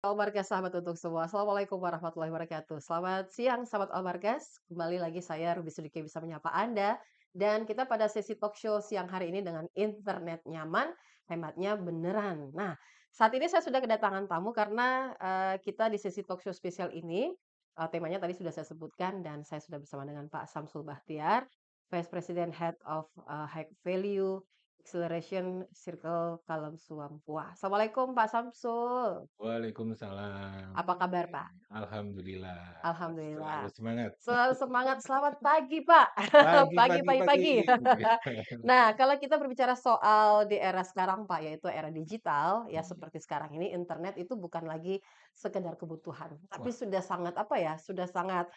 Almargas sahabat untuk semua. Assalamualaikum warahmatullahi wabarakatuh. Selamat siang sahabat Almargas. Kembali lagi saya Ruby Sudiki bisa menyapa Anda. Dan kita pada sesi talk show siang hari ini dengan internet nyaman, hematnya beneran. Nah, saat ini saya sudah kedatangan tamu karena kita di sesi talk show spesial ini, temanya tadi sudah saya sebutkan dan saya sudah bersama dengan Pak Samsul Bahtiar, Vice President Head of High Value Acceleration Circle Kalem Suampua. Assalamualaikum Pak Samsul. Waalaikumsalam. Apa kabar, Pak? Alhamdulillah, selalu Alhamdulillah. semangat. Selalu semangat, selamat pagi, Pak. Pagi Pagi pagi pagi pagi. pagi. Nah, kalau kita berbicara soal di era sekarang, Pak, yaitu era digital, ya Mhm. seperti sekarang ini internet itu bukan lagi sekedar kebutuhan, tapi Wah, sudah sangat apa ya, sudah sangat,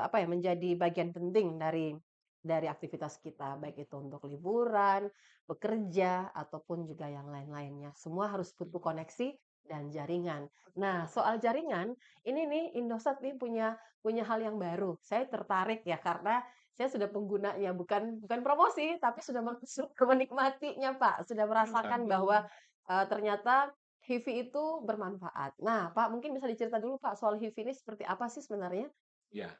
apa ya, menjadi bagian penting dari aktivitas kita, baik itu untuk liburan, bekerja, ataupun juga yang lain-lainnya. Semua harus butuh koneksi dan jaringan. Nah, soal jaringan, ini nih Indosat nih punya punya hal yang baru. Saya tertarik ya karena saya sudah penggunanya, bukan bukan promosi, tapi sudah menikmatinya, Pak. Sudah merasakan bahwa, alhamdulillah. ternyata HiFi itu bermanfaat. Nah, Pak, mungkin bisa dicerita dulu, Pak, soal HiFi ini seperti apa sih sebenarnya? Ya,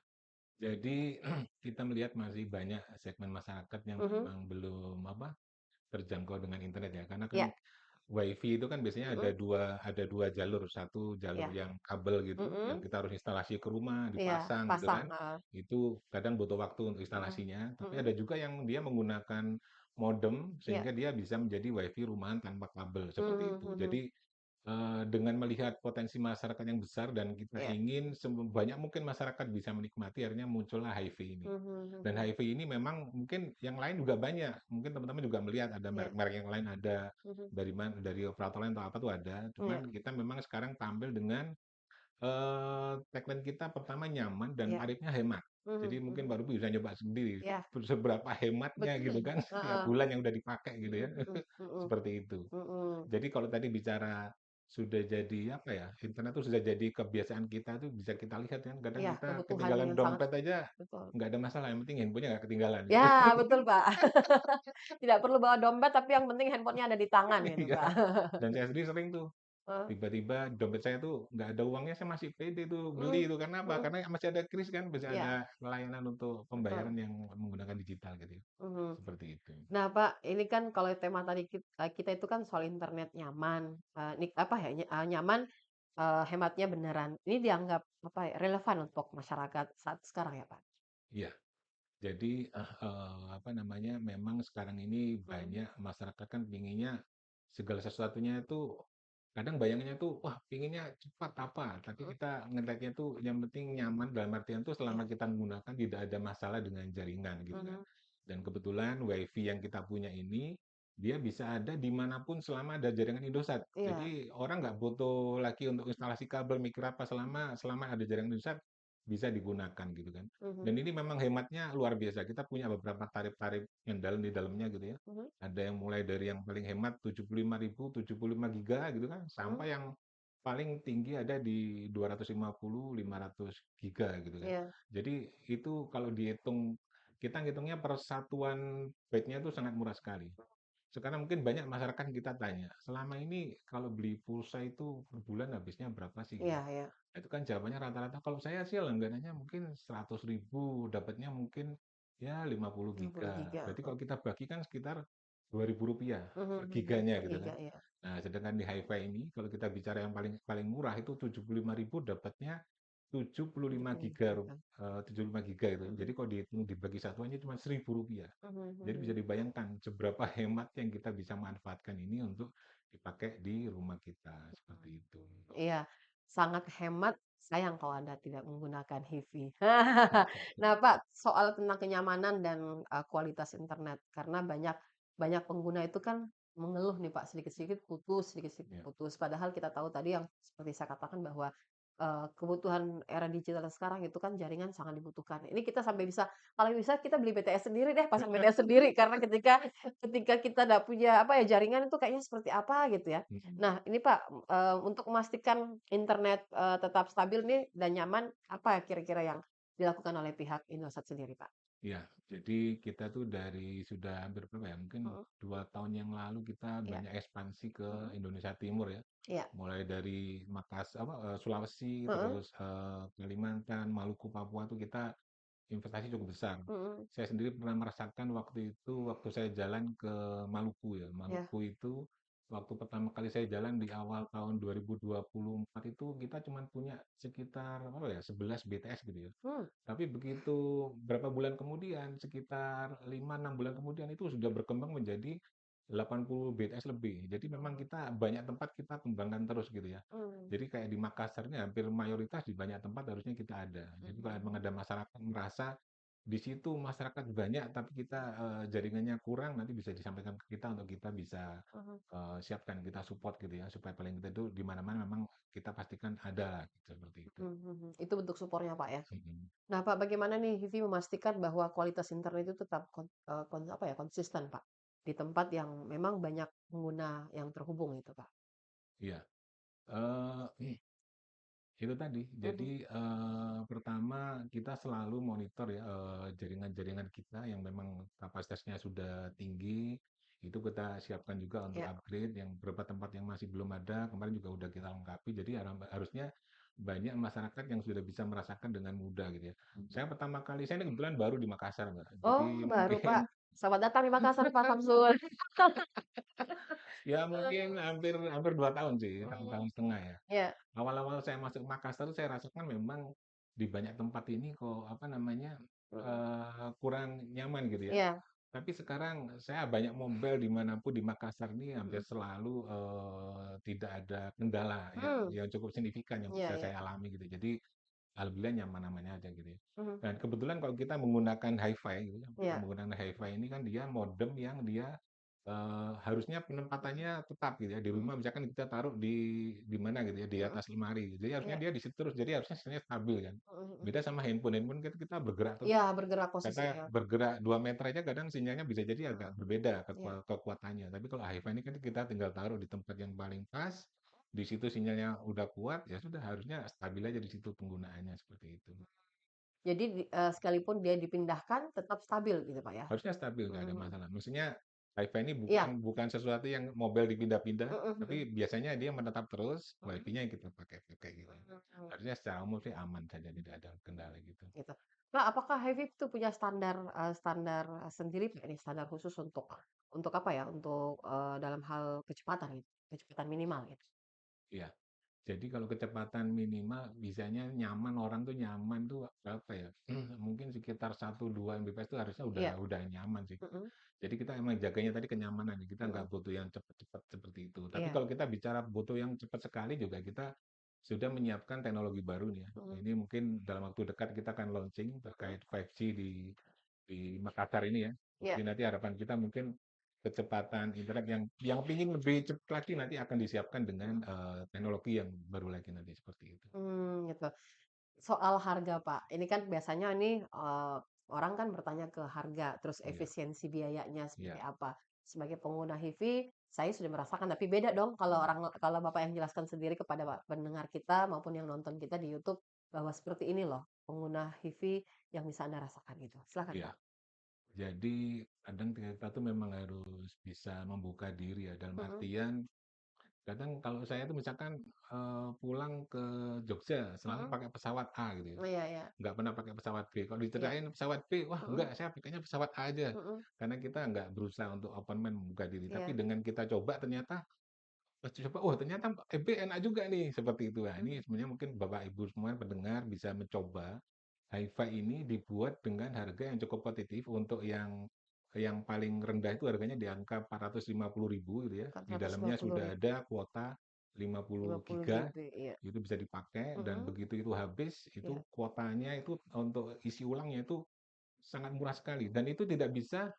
jadi kita melihat masih banyak segmen masyarakat yang Mhm, memang belum terjangkau dengan internet ya. Karena kan iya, WiFi itu kan biasanya mhm, ada dua jalur. Satu jalur iya, yang kabel gitu, yang mhm, kita harus instalasi ke rumah, iya, dipasang gitu pasang, kan. heeh, Itu kadang butuh waktu untuk mhm, instalasinya. Tapi ada mhm, juga yang dia menggunakan modem iya, sehingga dia bisa menjadi WiFi rumahan tanpa kabel seperti mhm itu. mhm, Jadi dengan melihat potensi masyarakat yang besar dan kita iya, ingin sebanyak mungkin masyarakat bisa menikmati, akhirnya muncullah HiFi ini. mhm Dan mhm, HiFi ini memang mungkin yang lain juga banyak. Mungkin teman-teman juga melihat ada iya, merek-merek yang lain ada mhm, dari operator lain atau apa tuh ada. iya, Cuman kita memang sekarang tampil dengan tagline kita pertama nyaman dan iya, tarifnya hemat. Jadi mhm mungkin mhm, Mbak Ruby bisa nyoba sendiri iya, seberapa hematnya gitu betul, kan tiap heeh, bulan yang udah dipakai gitu mhm ya. mhm mhm, Seperti itu. mhm. Jadi kalau tadi bicara sudah jadi apa ya, internet tuh sudah jadi kebiasaan kita tuh bisa kita lihat kan, kadang Iya, kita kebutuhan ketinggalan yang sangat dompet aja betul. nggak ada masalah, yang penting handphonenya nggak ketinggalan gitu. Ya, betul, Pak. Tidak perlu bawa dompet, tapi yang penting handphonenya ada di tangan gitu, Iya, Pak. dan saya sendiri sering tuh, Heeh, tiba-tiba dompet saya tuh nggak ada uangnya, saya masih pede tuh beli mhm itu, karena apa? mhm, Karena masih ada kris kan, masih ada iya, layanan untuk pembayaran betul, yang menggunakan digital gitu ya, mhm. seperti itu. Nah, Pak, ini kan kalau tema tadi kita itu kan soal internet nyaman, apa ya, nyaman, hematnya beneran. Ini dianggap apa ya, relevan untuk masyarakat saat sekarang ya, Pak? Iya, jadi, apa namanya, memang sekarang ini Mhm, banyak masyarakat kan pinginnya segala sesuatunya itu kadang bayangannya tuh, wah pinginnya cepat apa, tapi mhm, kita ngelihatnya tuh yang penting nyaman dalam artian tuh selama iya, kita menggunakan tidak ada masalah dengan jaringan gitu kan. mhm, Dan kebetulan WiFi yang kita punya ini, dia bisa ada dimanapun selama ada jaringan Indosat. iya, Jadi orang nggak butuh lagi untuk instalasi kabel, mikir apa, selama selama ada jaringan Indosat bisa digunakan gitu kan. mhm Dan ini memang hematnya luar biasa. Kita punya beberapa tarif-tarif yang di dalamnya gitu ya. mhm Ada yang mulai dari yang paling hemat 75.000, 75 giga gitu kan, mhm, sampai yang paling tinggi ada di 250, 500 giga gitu kan. iya, Jadi itu kalau dihitung, kita ngitungnya per satuan byte-nya itu sangat murah sekali. Sekarang mungkin banyak masyarakat kita tanya, selama ini kalau beli pulsa itu per bulan habisnya berapa sih gitu? iya iya, Itu kan jawabannya rata-rata kalau saya sih langganannya mungkin 100.000, dapatnya mungkin ya 50 60 giga. giga, Berarti heeh, kalau kita bagi kan sekitar Rp2.000 mhm per mhm, giganya per gitu kan. giga, iya, Nah, sedangkan di HiFi ini kalau kita bicara yang paling paling murah itu 75.000 dapatnya 75 75 giga, giga, 75 giga itu. Jadi mhm, kalau dihitung dibagi satuannya cuma Rp1.000. mhm Jadi bisa mhm. dibayangkan seberapa hemat yang kita bisa manfaatkan ini untuk dipakai di rumah kita, seperti itu. Iya, sangat hemat, sayang kalau Anda tidak menggunakan HiFi. Nah, Pak, soal tentang kenyamanan dan, kualitas internet, karena banyak banyak pengguna itu kan mengeluh nih, Pak, sedikit-sedikit putus sedikit-sedikit Ya. putus. Padahal kita tahu tadi yang seperti saya katakan bahwa, kebutuhan era digital sekarang itu kan jaringan sangat dibutuhkan. Ini kita sampai bisa kalau bisa kita beli BTS sendiri deh, pasang BTS sendiri, karena ketika ketika kita nggak punya, apa ya, jaringan itu kayaknya seperti apa gitu ya. Mhm. Nah, ini Pak, untuk memastikan internet, tetap stabil nih dan nyaman, apa kira-kira yang dilakukan oleh pihak Indosat sendiri, Pak? Iya, jadi kita tuh dari sudah hampir berapa ya, mungkin Mhm, 2 tahun yang lalu kita iya, banyak ekspansi ke mhm, Indonesia Timur ya. iya, Mulai dari Sulawesi, mhm, terus, Kalimantan, Maluku, Papua tuh kita investasi cukup besar. mhm, Saya sendiri pernah merasakan waktu itu, waktu saya jalan ke Maluku ya. iya, Maluku itu waktu pertama kali saya jalan di awal tahun 2024 itu kita cuma punya sekitar apa ya, 11 BTS gitu ya. mmm, Tapi begitu berapa bulan kemudian, sekitar 5 6 bulan kemudian itu sudah berkembang menjadi 80 BTS lebih. Jadi memang mhm, kita banyak tempat kita kembangkan terus gitu ya. mmm, Jadi kayak di Makassar ini hampir mayoritas di banyak tempat harusnya kita ada. Jadi kalau memang mhm, ada masyarakat merasa di situ masyarakat banyak tapi kita, jaringannya kurang, nanti bisa disampaikan ke kita untuk kita bisa, mhm, siapkan, kita support gitu ya, supaya paling tidak itu di mana-mana memang kita pastikan ada lah, gitu, seperti itu. mhm, mhm. Itu bentuk support-nya, Pak, ya? Mhm. Nah, Pak, bagaimana nih Vivi memastikan bahwa kualitas internet itu tetap apa ya, konsisten, Pak, di tempat yang memang banyak pengguna yang terhubung itu, Pak? Iya, itu tadi. Mhm, Jadi, pertama kita selalu monitor ya, jaringan-jaringan kita yang memang kapasitasnya sudah tinggi, itu kita siapkan juga untuk iya, upgrade, yang beberapa tempat yang masih belum ada, kemarin juga udah kita lengkapi. Jadi harusnya banyak masyarakat yang sudah bisa merasakan dengan mudah gitu ya. Saya pertama kali saya ini kebetulan baru di Makassar, Mbak. oh, Jadi baru, Pak. mungkin Selamat datang di Makassar, Pak Samsul. ya mungkin hampir hampir 2 tahun sih, 1 Mhm, tahun setengah ya. iya, Awal-awal saya masuk Makassar tuh saya rasakan memang di banyak tempat ini kok, apa namanya, mhm, kurang nyaman gitu ya. iya, Tapi sekarang saya banyak mobil di mana pun di Makassar ini hampir mhm, selalu, tidak ada kendala yang mmm, cukup signifikan yang iya, bisa iya, saya alami gitu. Jadi alhamdulillah nyaman-nyaman aja gitu ya. mhm, Dan kebetulan kalau kita menggunakan HiFi gitu ya, iya, menggunakan HiFi ini kan dia modem yang dia, harusnya mhm, penempatannya tetap gitu ya, di mhm, rumah misalkan kita taruh di mana gitu ya, di mhm, atas lemari. Jadi harusnya iya, dia di situ terus, jadi harusnya sinyalnya stabil kan. mhm, mhm. Beda sama handphone, handphone kan kita bergerak terus, Iya, bergerak kata posisinya. bergerak 2 meter aja kadang sinyalnya bisa jadi agak berbeda Iya. kekuatannya. Tapi kalau HiFi ini kan kita tinggal taruh di tempat yang paling pas, di situ sinyalnya udah kuat, ya sudah harusnya stabil aja di situ penggunaannya, seperti itu. Jadi sekalipun dia dipindahkan tetap stabil gitu, Pak, ya? Harusnya stabil, nggak Mhm, ada mhm. masalah. Maksudnya HiFi ini bukan Iya, bukan sesuatu yang mobile dipindah-pindah, mhm, tapi mhm, biasanya dia menetap terus, mhm, WiFi-nya yang kita pakai gitu. mhm, Harusnya secara umum sih aman saja, tidak ada kendala gitu. gitu. Nah, apakah Hiviv tuh punya standar, standar sendiri nggak nih, standar khusus untuk apa ya, untuk, dalam hal kecepatan gitu, kecepatan minimal gitu? Iya. Jadi kalau kecepatan minimal bisanya nyaman, orang tuh nyaman tuh berapa ya, mungkin sekitar 1 2 Mbps tuh harusnya Iya, udah nyaman sih. mhm, Jadi kita emang jaganya tadi kenyamanan ya, kita nggak mhm, butuh yang cepet-cepet seperti itu. Tapi iya, kalau kita bicara butuh yang cepat sekali juga kita sudah menyiapkan teknologi baru nih ya. mhm, Ini mungkin dalam waktu dekat kita akan launching mhm, terkait 5G di Makassar ini ya. Jadi iya, nanti harapan kita mungkin kecepatan internet yang pingin lebih cepat lagi nanti akan disiapkan dengan, mhm, teknologi yang baru lagi nanti seperti itu. gitu. Soal harga, Pak, ini kan biasanya nih, orang kan bertanya ke harga, terus Iya efisiensi biayanya seperti iya apa. Sebagai pengguna HiFi, saya sudah merasakan, tapi beda dong kalau Bapak yang jelaskan sendiri kepada pendengar kita maupun yang nonton kita di YouTube, bahwa seperti ini loh pengguna HiFi yang bisa Anda rasakan gitu. Silakan, iya. Pak. Jadi kadang kita tuh memang harus bisa membuka diri ya, dalam Mhm, artian kadang kalau saya tuh misalkan, pulang ke Jogja selalu mhm. pakai pesawat A gitu ya, Iya, iya, nggak pernah pakai pesawat B. Kalau iya. diceritain pesawat B, "Wah Mhm, enggak, saya pakainya pesawat A aja." mhm, Karena kita nggak berusaha untuk open mind membuka diri. Tapi iya. dengan kita coba ternyata pas coba, "Oh ternyata B enak juga nih," seperti itu. Nah ini Mhm, sebenarnya mungkin Bapak Ibu semua pendengar bisa mencoba HiFi ini dibuat dengan harga yang cukup kompetitif untuk yang paling rendah itu harganya di angka 450.000 gitu ya. empat Di ratus lima dalamnya puluh sudah ribu ada kuota 50 50 giga, GB, iya. itu bisa dipakai dan Mhm, begitu itu habis, itu iya, kuotanya itu untuk isi ulangnya itu sangat murah sekali dan itu tidak bisa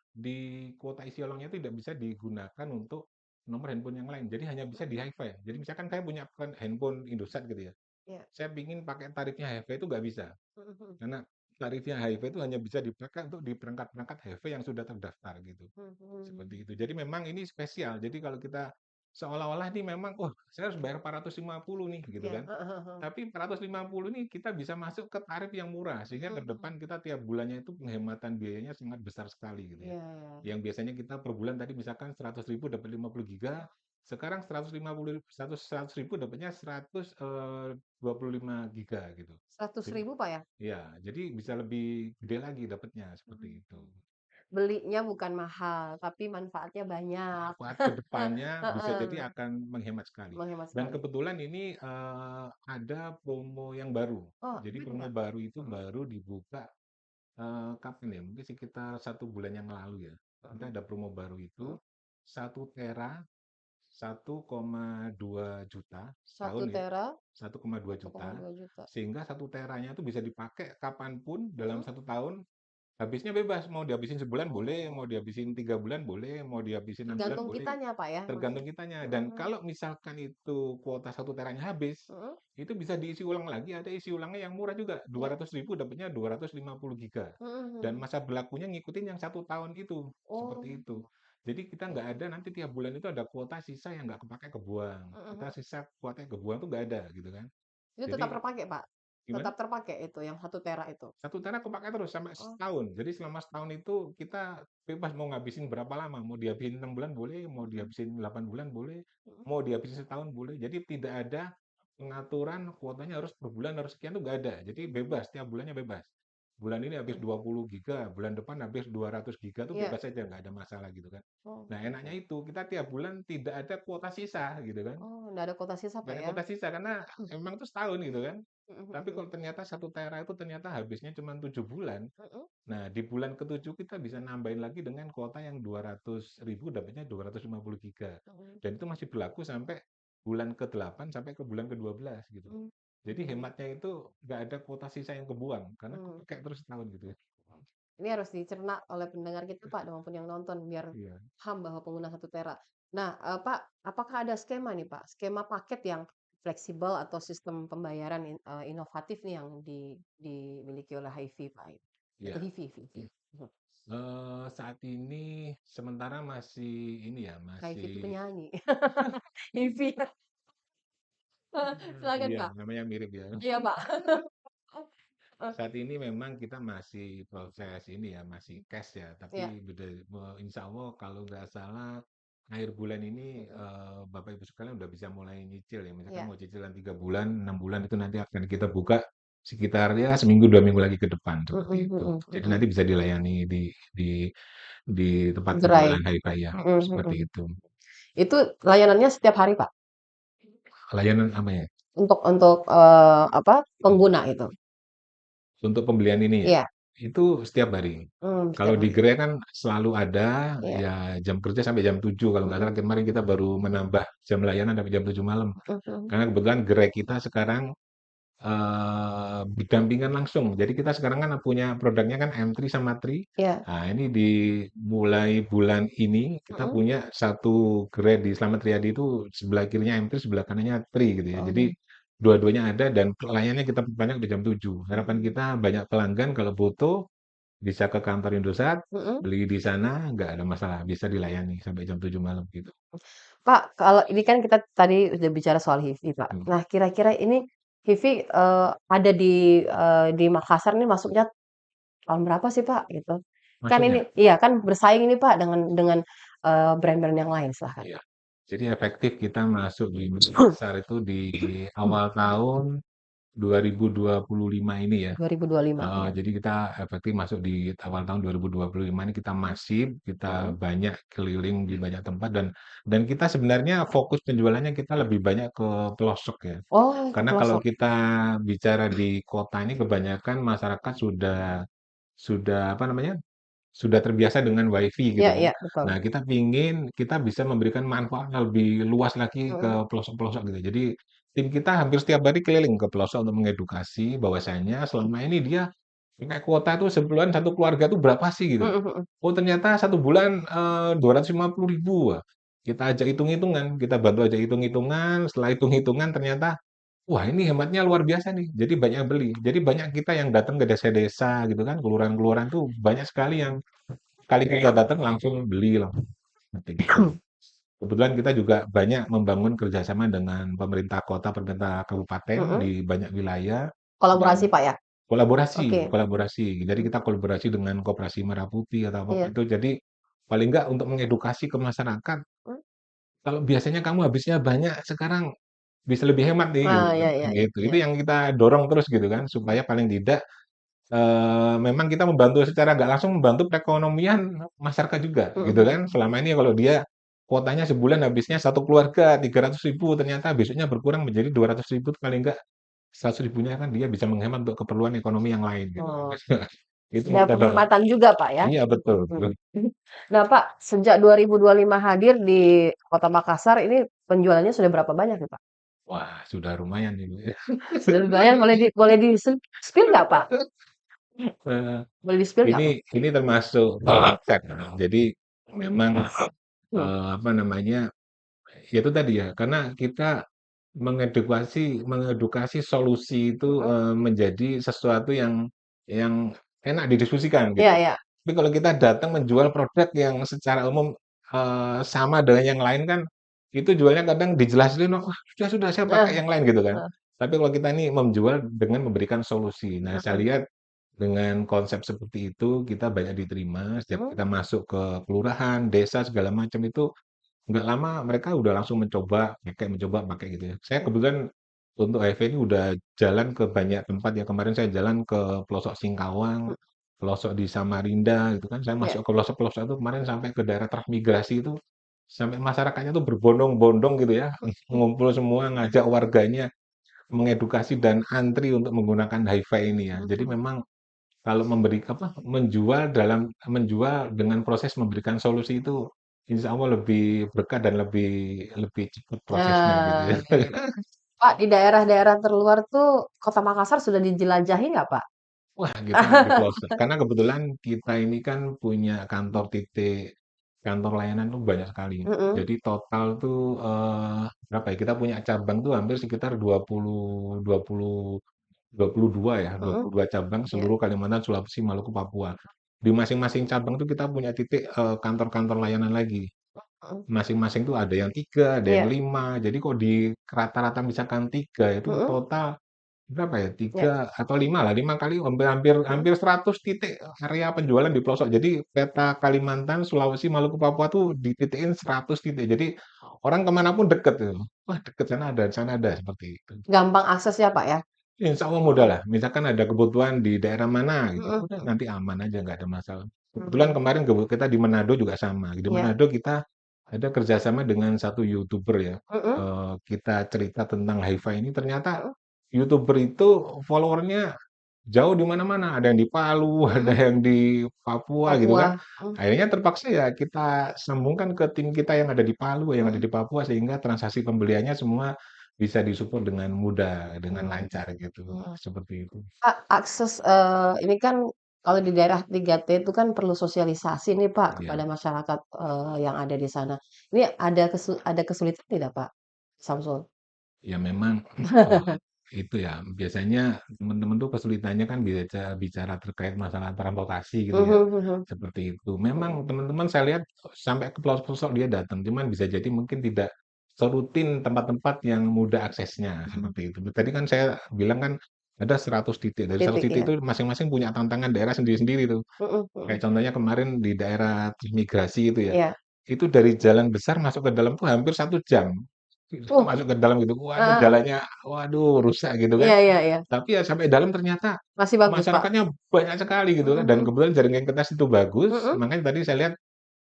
kuota isi ulangnya itu tidak bisa digunakan untuk nomor handphone yang lain. Jadi hanya bisa di mhm, HiFi. Jadi misalkan saya punya handphone Indosat gitu ya, iya. saya pingin pakai tarifnya HiFi itu nggak bisa. Mhm, mhm, Karena tarifnya HiFi itu hanya bisa dipakai untuk di perangkat-perangkat HiFi yang sudah terdaftar gitu. mhm, mhm. Seperti itu. Jadi memang ini spesial. Jadi kalau kita seolah-olah nih memang, "Wah, saya harus bayar 450 nih," gitu Iya, kan. heeh heeh heeh. Tapi 450 nih kita bisa masuk ke tarif yang murah, sehingga Mhm ke mhm. depan kita tiap bulannya itu penghematan biayanya sangat besar sekali gitu ya. Iya iya. Yang biasanya kita per bulan tadi misalkan 100.000 dapat 50 giga, sekarang 100.000 dapatnya 25 giga gitu. Seratus Jadi ribu Pak, ya? ya, jadi bisa lebih gede lagi dapatnya seperti itu. Mhm. Belinya bukan mahal, tapi manfaatnya banyak. Manfaat ke depannya bisa jadi Heeh, akan menghemat sekali. menghemat Dan sekali. kebetulan ini, ada promo yang baru. Oh, Jadi apa itu, promo Pak? baru itu Mhm baru dibuka, kapan ya, mungkin sekitar 1 bulan yang lalu ya. Kita mhm ada promo baru itu, mhm. 1 tera 1,2 juta Satu setahun ya, tera, 1,2 juta, 1,2 juta. sehingga 1 teranya itu bisa dipakai kapanpun dalam Mhm. 1 tahun. Habisnya bebas, mau dihabisin sebulan boleh, mau dihabisin 3 bulan boleh, mau dihabisin 6 bulan Tergantung boleh, kitanya, Pak, ya, tergantung maksudnya? kitanya. Mhm Dan mhm. kalau misalkan itu kuota 1 teranya habis, Mhm, itu bisa diisi ulang lagi, ada isi ulangnya yang murah juga, dua iya. ratus ribu dapatnya 250 giga. Mhm Dan mhm. masa berlakunya ngikutin yang 1 tahun itu, seperti Oh, itu. Jadi kita nggak ada nanti tiap bulan itu ada kuota sisa yang nggak kepakai kebuang. mhm Kita mhm. sisa kuotanya kebuang tuh nggak ada gitu kan. Itu tetap Jadi terpakai, Pak? gimana? Tetap terpakai itu yang 1 tera itu? 1 tera kepakai terus sampai Oh, setahun. Jadi selama setahun itu kita bebas mau ngabisin berapa lama, mau dihabisin 6 bulan boleh, mau mhm dihabisin 8 bulan boleh, mhm. mau dihabisin setahun boleh. Jadi tidak ada pengaturan kuotanya harus per bulan harus sekian tuh nggak ada. Jadi bebas, tiap bulannya bebas. Bulan ini habis Mhm. 20 giga, bulan depan habis 200 giga tuh Iya. bebas saja, nggak ada masalah gitu kan. Oh, Nah enaknya gitu. itu kita tiap bulan tidak ada kuota sisa gitu kan. Oh, nggak ada kuota sisa, Nggak Pak, ada ya? kuota sisa karena emang itu setahun gitu kan. Mhm Tapi mhm kalau ternyata 1 tera itu ternyata habisnya cuma 7 bulan. mhm. Nah, di bulan ke-7 kita bisa nambahin lagi dengan kuota yang 200.000 dapatnya 250 giga. Mhm Dan itu masih berlaku sampai bulan ke-8 sampai ke bulan ke-12 gitu. mhm. Jadi Mhm. hematnya itu nggak ada kuota sisa yang kebuang karena Mmm. kepakai terus setahun gitu ya. Ini harus dicerna oleh pendengar kita, Pak, maupun yang nonton biar Iya. paham bahwa penggunaan 1 tera. Nah, Pak, apakah ada skema nih, Pak, skema paket yang fleksibel atau sistem pembayaran inovatif nih yang dimiliki oleh HiFi, Pak? Itu Iya. HiFi. Mhm. Saat ini sementara masih ini ya, HiFi itu masih penyanyi. HiFi. Silakan, iya Pak. namanya mirip ya. Iya, Pak. Saat ini memang kita masih proses ini ya, masih cash ya, Iya. tapi insya Allah kalau nggak salah akhir bulan ini Mhm. Bapak Ibu sekalian udah bisa mulai nyicil ya. Misalkan Iya. mau cicilan 3 bulan, 6 bulan itu nanti akan kita buka sekitar ya seminggu 2 minggu lagi ke depan Mhm seperti itu. mhm Jadi mhm. nanti bisa dilayani di tempat Gerai. penjualan hari raya Mhm seperti mhm. itu. Itu layanannya setiap hari, Pak? Layanan apa ya? Untuk, apa, pengguna itu? Untuk pembelian ini ya, Iya. itu setiap hari. Kalau Setiap di hari. gerai kan selalu ada, Iya. ya jam kerja sampai jam 7 kalau nggak salah Mhm. kemarin kita baru menambah jam layanan sampai jam 7 malam. Mhm mhm. Karena kebetulan gerai kita sekarang, berdampingan langsung. Jadi kita sekarang kan punya produknya kan M3 sama Tri. Iya. Nah ini di mulai bulan ini kita Mhm. punya satu gerai di Slamet Riyadi itu sebelah kirinya M3, sebelah kanannya Tri gitu ya. Jadi Oh. dua-duanya ada dan pelayanannya kita perpanjang di jam 7. Harapan Mhm. kita banyak pelanggan kalau butuh bisa ke kantor Indosat, Mhm. beli di sana nggak ada masalah, bisa dilayani sampai jam 7 malam gitu. Pak, kalau ini kan kita tadi udah bicara soal HiFi, Pak. Mhm. Nah, kira-kira ini HiFi, ada di Makassar nih masuknya tahun berapa sih, Pak? Gitu. Kan ini Maksudnya? iya, kan bersaing ini, Pak, dengan, brand-brand yang lain, silahkan. Iya. Jadi efektif kita masuk di pasar itu di awal tahun 2025 ini ya. 2025, Heeh, ya. jadi kita efektif masuk di awal tahun 2025 ini kita Mhm masif, kita mhm. banyak keliling di banyak tempat dan kita sebenarnya fokus penjualannya kita lebih banyak ke pelosok ya. Oh, ke Karena kalau pelosok. kita bicara di kota ini kebanyakan masyarakat sudah apa namanya, sudah terbiasa dengan WiFi Iya gitu kan. iya, betul. Nah, kita pingin kita bisa memberikan manfaat yang lebih luas lagi ke Mhm pelosok-pelosok gitu. Jadi, tim kita hampir setiap hari keliling ke pelosok untuk mengedukasi bahwasanya selama ini dia pakai kuota itu sebulan satu keluarga itu berapa sih gitu. mhm mhm. Oh, ternyata 1 bulan, 250.000. Wah, kita ajak hitung-hitungan, kita bantu ajak hitung-hitungan, setelah hitung-hitungan ternyata, wah ini hematnya luar biasa nih, jadi banyak yang beli. Jadi banyak kita yang datang ke desa-desa gitu kan, kelurahan-kelurahan tuh banyak sekali yang kali kita datang langsung beli langsung, seperti gitu. kebetulan kita juga banyak membangun kerjasama dengan pemerintah kota, pemerintah kabupaten Mhm. di banyak wilayah Kolaborasi, dan Pak, ya? kolaborasi, Oke. kolaborasi. Jadi Mhm. kita kolaborasi dengan Koperasi Merah Putih atau apa Iya. itu. Jadi paling enggak untuk mengedukasi ke masyarakat, Mmm. kalau biasanya kamu habisnya banyak, sekarang bisa lebih hemat nih gitu Ah, kan, iya iya iya gitu. iya. Itu yang kita dorong terus gitu kan, Mhm. supaya paling tidak, memang kita membantu secara nggak langsung membantu perekonomian masyarakat juga Mhm gitu kan. mhm. Selama ini kalau dia kuotanya sebulan habisnya satu keluarga 300.000 ternyata besoknya berkurang menjadi 200.000 paling enggak 100.000-nya kan dia bisa menghemat untuk keperluan ekonomi yang lain gitu. Oh. Itu yang Ada kita dorong. penghematan juga, Pak, ya? Iya Mhm betul mhm. betul. Nah, Pak, sejak 2025 hadir di Kota Makassar ini penjualannya sudah berapa banyak nih, Pak? Wah, sudah lumayan ini. Sudah lumayan, boleh spill nggak, Pak? Eee, Boleh di-spill nggak, ini Pak? ini termasuk omset. Jadi memang, Hmm. apa namanya, ya itu tadi ya, karena kita mengedukasi solusi itu, Mhm. menjadi sesuatu yang enak didiskusikan Iya gitu. iya. Tapi kalau kita datang menjual produk yang secara umum, sama dengan yang lain kan, itu jualnya kadang dijelasin, "Oh, sudah saya pakai Nah, yang lain," gitu kan. heeh, Tapi kalau kita ini menjual dengan memberikan solusi. Nah, saya mhm lihat dengan konsep seperti itu, kita banyak diterima, setiap mhm kita masuk ke kelurahan, desa, segala macam itu, nggak lama mereka udah langsung mencoba pakai gitu ya. Saya mhm kebetulan untuk HIV ini udah jalan ke banyak tempat ya, kemarin saya jalan ke pelosok Singkawang, mhm, pelosok di Samarinda gitu kan, saya iya. masuk ke pelosok-pelosok itu kemarin sampai ke daerah transmigrasi itu, sampai masyarakatnya tuh berbondong-bondong gitu ya, ngumpul semua ngajak warganya, mengedukasi dan antri untuk menggunakan HIV ini ya. Jadi Mhm. memang kalau menjual dengan proses memberikan solusi itu, insya Allah lebih berkah dan lebih lebih cepat prosesnya gitu ya. Iya iya. Pak, di daerah-daerah terluar tuh Kota Makassar sudah dijelajahi nggak, Pak? Wah, kita di pelosok karena kebetulan kita ini kan punya kantor layanan tuh banyak sekali. Mhm, Jadi total tuh, berapa ya, kita punya cabang tuh hampir sekitar 22 ya, dua mhm, puluh dua cabang iya, seluruh Kalimantan, Sulawesi, Maluku, Papua. Di masing-masing cabang tuh kita punya titik, kantor-kantor layanan lagi. mhm, Masing-masing tuh ada yang 3, ada yang iya, 5. Jadi kok di rata-rata misalkan 3 itu mhm, total berapa ya, iya, 3 atau 5 lah, 5 kali hampir hampir mhm, hampir 100 titik area penjualan di pelosok. Jadi peta Kalimantan, Sulawesi, Maluku, Papua tuh dititikin 100 titik. Jadi orang ke mana pun deket gitu. Wah, deket sana ada, seperti itu. gampang akses ya, Pak, ya? Insya Allah mudah Mhm, lah. Misalkan ada kebutuhan di daerah mana gitu, mhm udah mhm, nanti aman aja, nggak ada masalah. Kebetulan mhm, kemarin kita di Manado juga sama. Di iya, Manado kita ada kerjasama dengan satu YouTuber ya. mhm Kita cerita tentang HIV ini, ternyata mhm, YouTuber itu followernya jauh di mana-mana. Ada yang di Palu, ada mhm, yang di Papua gitu kan. Papua, Akhirnya terpaksa ya kita sambungkan ke tim kita yang ada di Palu, yang ada mhm di Papua, sehingga transaksi pembeliannya semua bisa disupport dengan mudah, dengan mhm lancar gitu, mhm. seperti itu. Pak, akses, ini kan kalau di daerah 3T itu kan perlu sosialisasi nih, Pak, Iya, kepada masyarakat, yang ada di sana. Ini ada kesulitan tidak, Pak Samsul? ya memang, itu ya, biasanya teman-teman tuh kesulitannya kan bicara terkait masalah transportasi gitu ya, Mhm mhm seperti itu. Memang mhm teman-teman saya lihat sampai ke pelosok-pelosok dia datang, cuman bisa jadi mungkin tidak serutin tempat-tempat yang mudah aksesnya, mhm. seperti itu. Tadi kan saya bilang kan ada 100 titik, dari 100 Titik titik ya? itu masing-masing punya tantangan daerah sendiri-sendiri tuh. Mhm Kayak mhm. contohnya kemarin di daerah transmigrasi itu ya, Iya. itu dari jalan besar masuk ke dalam tuh hampir 1 jam. Masuk ke dalam gitu, waduh Heeh heeh. jalannya, waduh rusak gitu kan. Iya iya iya. Tapi ya sampai dalam ternyata Masih bagus, Pak? masyarakatnya banyak sekali gitu Mhm kan, dan mhm. kebetulan jaringan internet itu bagus, Mhm? makanya tadi saya lihat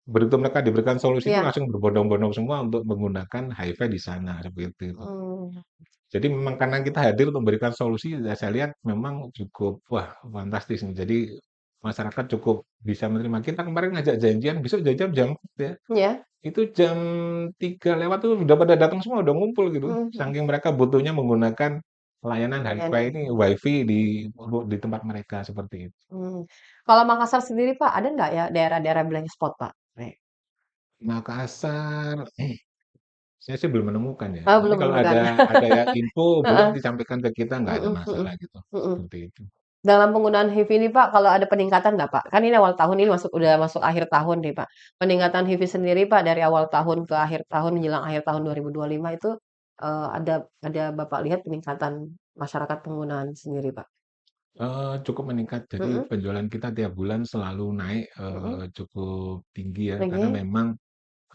begitu mereka diberikan solusi itu Iya. langsung berbondong-bondong semua untuk menggunakan HIV di sana, seperti itu. Mmm, Jadi memang karena kita hadir untuk memberikan solusi, ya saya lihat memang cukup, wah fantastis nih. Jadi masyarakat cukup bisa menerima. Kita kemarin ngajak janjian, besok jam 4 ya. iya. Itu jam 3 lewat tuh udah pada datang semua, udah ngumpul gitu. Mhm mhm. Saking mereka butuhnya menggunakan layanan HiFi Layanan. ini, WiFi di tempat mereka, seperti itu. Mmm. Kalau Makassar sendiri, Pak, ada nggak ya daerah-daerah blank spot, Pak? Makassar, saya sih belum menemukan ya. Nanti Belum kalau menemukan. ada ya info boleh Heeh. disampaikan ke kita, nggak ada Mhm mhm. masalah gitu, Mhm. seperti itu. Dalam penggunaan HIV ini Pak, kalau ada peningkatan nggak Pak? Kan ini awal tahun ini udah masuk akhir tahun nih Pak. Peningkatan HIV sendiri Pak dari awal tahun ke akhir tahun menjelang akhir tahun 2025 itu ada Bapak lihat peningkatan masyarakat penggunaan sendiri Pak? Cukup meningkat. Jadi Mhm, penjualan kita tiap bulan selalu naik, mhm, cukup tinggi ya, karena lagi? memang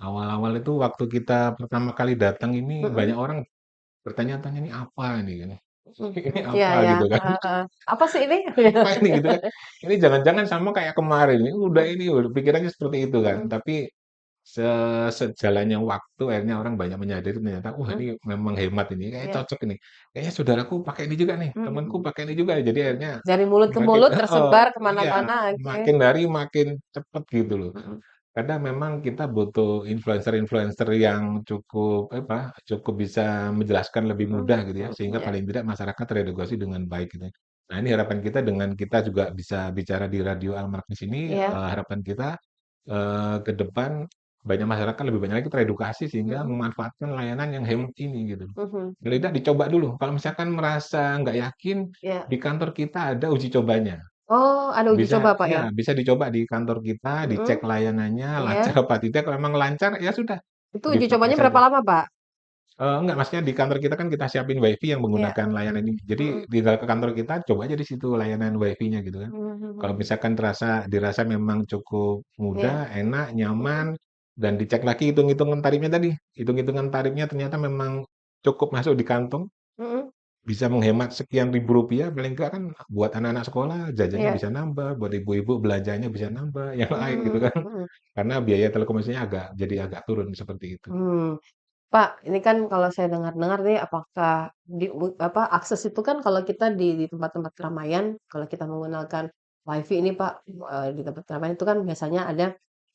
awal-awal itu waktu kita pertama kali datang ini Mhm, banyak orang bertanya-tanya, "Ini apa ini?" Gini. mhm, "Ini iya apa?" iya, Gitu kan. heeh heeh. Apa sih ini? "Apa ini?" Gitu kan. Ini jangan-jangan sama kayak kemarin, Mhm, ini udah pikirannya seperti itu kan. mhm, Tapi se sejalannya waktu akhirnya orang banyak menyadari ternyata, "Wah mhm, ini memang hemat ini, kayaknya iya, cocok ini. Kayaknya saudaraku pakai ini juga nih, mhm temanku mhm, pakai ini juga." Jadi akhirnya dari mulut ke makin mulut heeh, tersebar kemana iya, mana-mana, oke. makin hari makin cepet gitu loh. Mhm, Kadang memang kita butuh influencer-influencer yang cukup apa, cukup bisa menjelaskan lebih mhm, mudah gitu ya, mhm, sehingga iya, paling tidak masyarakat teredukasi dengan baik gitu ya. Nah ini harapan kita dengan kita juga bisa bicara di Radio Al-Marqis ini, iya, harapan kita, ke depan banyak masyarakat lebih banyak lagi teredukasi sehingga mhm, memanfaatkan layanan yang hemat ini gitu. mhm, Paling tidak dicoba dulu, kalau misalkan merasa nggak yakin, iya. di kantor kita ada uji cobanya. Oh, ada uji Bisa coba Pak ya? iya, bisa dicoba di kantor kita, Mhm, dicek layanannya iya. lancar apa tidak, kalau memang lancar, ya sudah, Itu uji dipakai cobanya berapa saja. lama Pak? Enggak, maksudnya di kantor kita kan kita siapin WiFi yang Iya, menggunakan layanan ini. Jadi mhm, tinggal ke kantor kita, coba aja di situ layanan WiFi-nya gitu kan. mhm Kalau mhm, misalkan dirasa memang cukup iya, mudah, enak, mhm, nyaman, dan dicek lagi hitung-hitungan tarifnya tadi. Hitung-hitungan tarifnya ternyata memang cukup masuk di kantong, mhm, bisa menghemat sekian ribu rupiah, paling enggak kan buat anak-anak sekolah jajannya iya, bisa nambah, buat ibu-ibu belanjanya bisa nambah, yang lain gitu mmm, kan. mhm, Karena biaya telekomunikasinya jadi agak turun seperti itu. mmm. Pak, ini kan kalau saya dengar-dengar nih apakah akses itu kan kalau kita di tempat-tempat keramaian, kalau kita menggunakan WiFi ini Pak, di tempat keramaian itu kan biasanya ada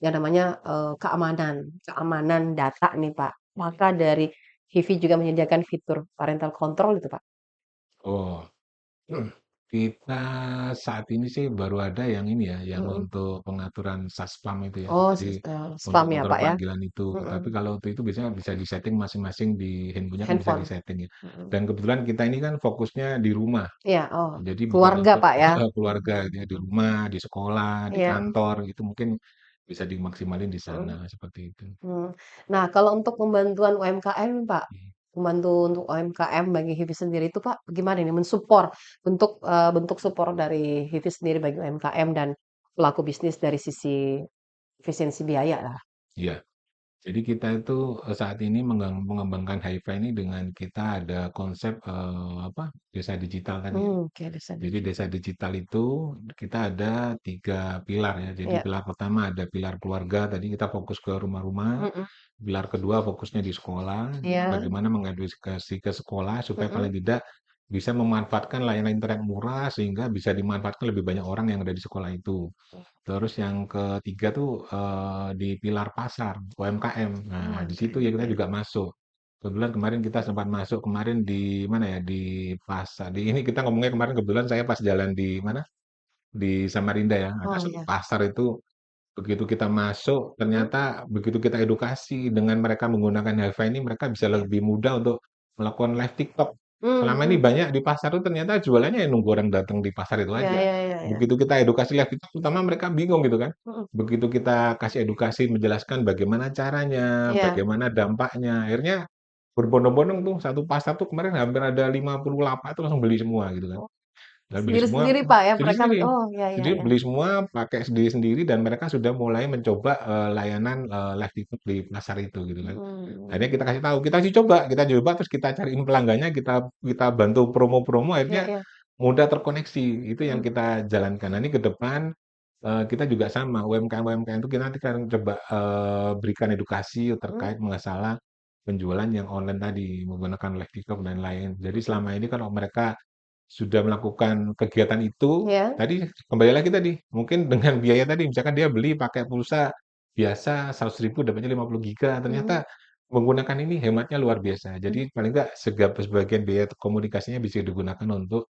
yang namanya, keamanan keamanan data nih Pak. Maka dari HIVI juga menyediakan fitur parental control itu Pak? Oh. Kita saat ini sih baru ada yang ini ya, yang Mhm. untuk pengaturan SASPAM itu ya. Oh, Jadi untuk spam ya, kontrol Pak, ya? panggilan itu. Tapi Mhm, kalau untuk itu biasanya bisa disetting masing-masing di handphonenya kan bisa handphone? disetting ya. Mhm. Dan kebetulan kita ini kan fokusnya di rumah. Iya, oh, Jadi bukan keluarga, untuk Pak, ya? keluarga Mhm gitu ya, di mhm. rumah, di sekolah, di Iya, kantor itu mungkin bisa dimaksimalin di sana mhm, seperti itu. mhm. Nah, kalau untuk pembantuan UMKM, Pak, membantu untuk UMKM bagi HIVI sendiri itu, Pak, gimana nih bentuk support dari HIVI sendiri bagi UMKM dan pelaku bisnis dari sisi efisiensi biaya lah? Iya. Jadi kita itu, saat ini mengembangkan HiFi ini dengan kita ada konsep, apa, desa digital tadi ya. Oke, desa Jadi desa digital. digital itu kita ada 3 pilar ya. Jadi Iya, pilar pertama ada pilar keluarga, tadi kita fokus ke rumah-rumah. mhm, Pilar kedua fokusnya di sekolah, iya, bagaimana mengedukasi ke sekolah supaya paling mhm, tidak bisa memanfaatkan layanan internet murah sehingga bisa dimanfaatkan lebih banyak orang yang ada di sekolah itu. Terus yang ketiga tuh, di pilar pasar, UMKM. Nah, di situ ya kita iya. juga masuk. Kebetulan kemarin kita sempat masuk kemarin di mana ya, di pasar di ini kita ngomongnya kemarin kebetulan saya pas jalan di mana, di Samarinda ya, ada Oh, satu iya, pasar itu begitu kita masuk, mhm, ternyata begitu kita edukasi dengan mereka menggunakan HiFi ini, mereka bisa iya. lebih mudah untuk melakukan live TikTok. Mmm, Selama ini mhm. banyak di pasar itu ternyata jualannya ya nunggu orang datang di pasar itu Iya aja. iya iya iya. Begitu kita edukasi live TikTok, pertama mereka bingung gitu kan. Mhm. Begitu kita kasih edukasi, menjelaskan bagaimana caranya, Iya. bagaimana dampaknya, akhirnya berbondong-bondong tuh, satu pasar tuh kemarin hampir ada 50 lapak itu langsung beli semua gitu kan. Oh, Dan beli semua sendiri-sendiri, Pak, ya? Mereka sendiri-sendiri. oh, iya iya Jadi iya. beli semua pakai sendiri-sendiri dan mereka sudah mulai mencoba, layanan, live TikTok di pasar itu gitu kan. Mhm. Akhirnya kita kasih tahu, kita coba terus kita cariin pelanggannya, kita kita bantu promo-promo Iya akhirnya iya. mudah terkoneksi. Itu yang Mhm kita jalankan. Nah ini ke depan, kita juga sama UMKM-UMKM itu kita nanti akan coba, berikan edukasi mhm. terkait masalah penjualan yang online tadi, menggunakan live TikTok dan lain. Jadi selama ini kalau mereka sudah melakukan kegiatan itu, Iya. tadi kembali lagi tadi, mungkin dengan biaya tadi, misalkan dia beli pakai pulsa biasa 100.000 dapatnya 50 giga, Mhm. ternyata menggunakan ini hematnya luar biasa. Mmm, Jadi paling enggak sebagian biaya komunikasinya bisa digunakan untuk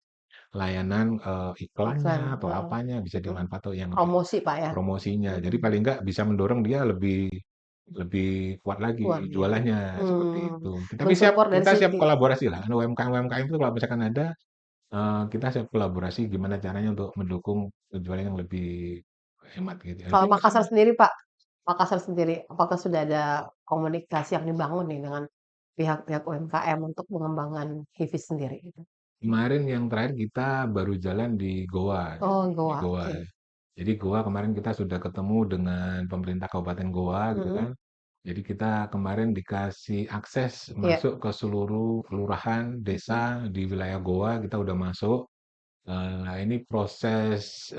layanan, iklan, iklannya atau heeh, apanya bisa mhm. dimanfaat atau yang untuk Promosi, Pak, ya? promosinya. Jadi Mhm. paling enggak bisa mendorong dia lebih lebih kuat Luar lagi biasa. jualannya, seperti Mmm, itu. Tapi men-support dari kita siap sisi kolaborasi lah, UMKM-UMKM itu kalau misalkan ada, kita siap kolaborasi gimana caranya untuk mendukung penjualan yang lebih hemat gitu ya. Kalau Itu Makassar masalah. sendiri, Pak, Makassar sendiri, apakah sudah ada komunikasi yang dibangun nih dengan pihak-pihak UMKM untuk mengembangkan HIVI sendiri gitu? Kemarin yang terakhir kita baru jalan di Goa, Oh, di Goa, Goa. oke. Jadi Goa kemarin kita sudah ketemu dengan pemerintah Kabupaten Goa gitu Mhm, kan. Jadi kita kemarin dikasih akses iya, masuk ke seluruh kelurahan, desa mhm, di wilayah Goa, kita udah masuk. Nah ini proses,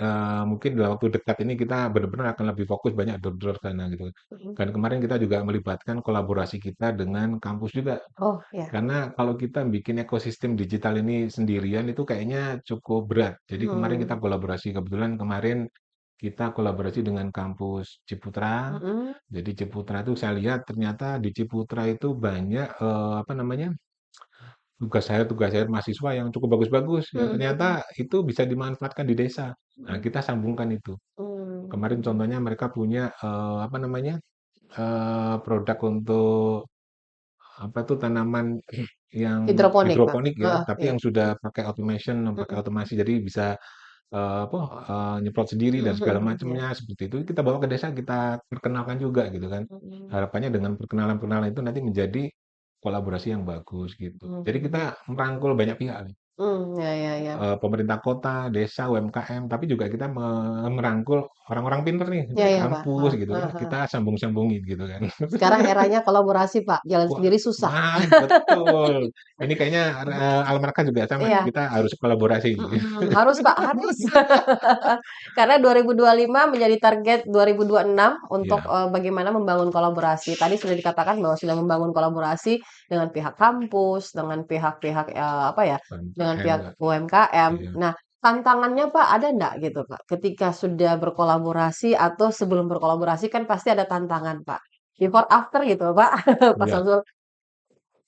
mungkin dalam waktu dekat ini kita benar-benar akan lebih fokus banyak door-to-door sana gitu. mhm. Dan kemarin kita juga melibatkan kolaborasi kita dengan kampus juga. Oh, ya. Karena kalau kita bikin ekosistem digital ini sendirian itu kayaknya cukup berat. Jadi kemarin kita Mmm, kolaborasi, kebetulan kemarin kita kolaborasi dengan kampus Ciputra. mhm, Jadi Ciputra itu saya lihat ternyata di Ciputra itu banyak apa namanya tugas akhir mahasiswa yang cukup bagus-bagus yang mhm ternyata mhm, itu bisa dimanfaatkan di desa. Nah, mhm. kita sambungkan itu. Kemarin Mhm. contohnya mereka punya apa namanya produk untuk apa tuh tanaman yang Hidroponik, Pak? hidroponik ya, Heeh, tapi iya. yang sudah pakai automation, pakai Mhm mhm. otomasi, jadi bisa apa nyemprot sendiri dan Mhm segala mhm, iya. macamnya seperti itu. Kita bawa ke desa, kita perkenalkan juga gitu kan. Mhm. Harapannya dengan perkenalan-perkenalan itu nanti menjadi kolaborasi yang bagus gitu. Jadi kita Mmm. merangkul banyak pihak nih. Ya ya ya. Pemerintah kota, desa, UMKM, tapi juga kita merangkul orang-orang pinter nih Ya dari ya, Pak, kampus heeh gitu kan, heeh heeh. kita sambung-sambungin gitu kan. Sekarang eranya kolaborasi, Pak, jalan Wah, sendiri susah. nah betul. Ini kayaknya almarka juga sama nih, Iya. kita harus kolaborasi nih. Harus Pak, harus. Karena 2025 menjadi target 2026 untuk, Iya, bagaimana membangun kolaborasi. Tadi sudah dikatakan bahwa sudah membangun kolaborasi dengan pihak kampus, dengan pihak-pihak, apa ya, dengan UMKM pihak Kak, UMKM. iya. Nah, tantangannya Pak, ada ndak gitu Pak, ketika sudah berkolaborasi atau sebelum berkolaborasi kan pasti ada tantangan Pak. Before after gitu Pak, Pak Iya, Samsul.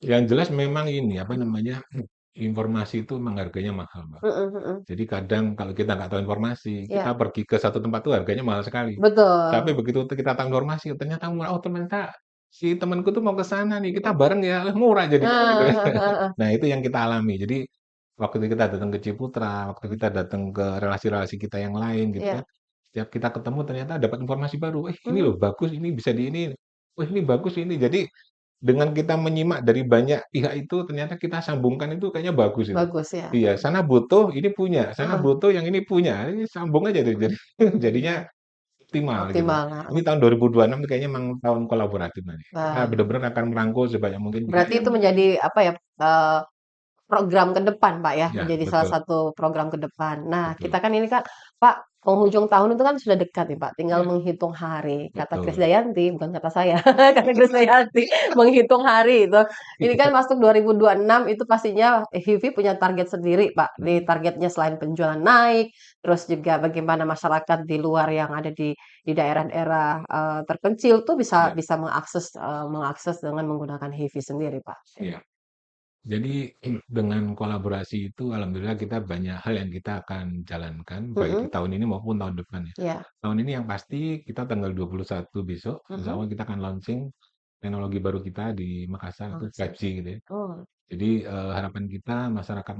yang jelas memang ini, apa namanya, informasi itu memang harganya mahal, Mbak. Mhm mhm. Jadi kadang kalau kita nggak tahu informasi, kita Iya, pergi ke satu tempat tuh harganya mahal sekali. Tapi betul. begitu kita tahu informasi, ternyata murah, oh ternyata si temanku tuh mau ke sana nih, kita bareng ya, lah murah jadinya gitu Heeh kan. heeh heeh. Nah itu yang kita alami. Jadi waktu kita datang ke Ciputra, waktu Mhm, kita datang ke relasi-relasi kita yang lain gitu kan, iya. setiap kita ketemu ternyata dapat informasi baru, "Eh ini Mhm, loh bagus, ini bisa di ini, wah ini bagus ini." Jadi dengan kita menyimak dari banyak pihak itu ternyata kita sambungkan itu kayaknya bagus itu. bagus ya, Iya, heeh sana butuh, ini punya, sana heeh, butuh, yang ini punya, ini sambung aja tuh jadi jadinya iya, optimal gitu. optimal, heeh. Ini tahun 2026 tuh kayaknya memang tahun kolaboratif nanti. Kita Nah, benar-benar akan merangkul sebanyak mungkin pihak berarti yang itu menjadi apa ya, program ke depan, Pak, ya, ya menjadi salah betul, satu program ke depan. Nah, betul, kita kan ini kan, Pak, penghujung tahun itu kan sudah dekat nih, Pak, tinggal ya menghitung hari. Kata betul. Krisdayanti, bukan kata saya, kata Krisdayanti, menghitung hari itu. Ini kan Iya, masuk 2026 itu pastinya HIVI punya target sendiri, Pak. Di mhm, targetnya selain penjualan naik, terus juga bagaimana masyarakat di luar yang ada di daerah-daerah, terpencil tuh bisa iya, bisa mengakses dengan menggunakan HIVI sendiri, Pak. iya. Jadi dengan kolaborasi itu alhamdulillah kita banyak hal yang kita akan jalankan baik di Mhm, tahun ini maupun tahun depan ya. iya, Tahun ini yang pasti kita tanggal 21 besok, insya mhm. Allah kita akan launching teknologi baru kita di Makassar itu Oh, siap. 5G gitu ya. Oh, Jadi harapan kita masyarakat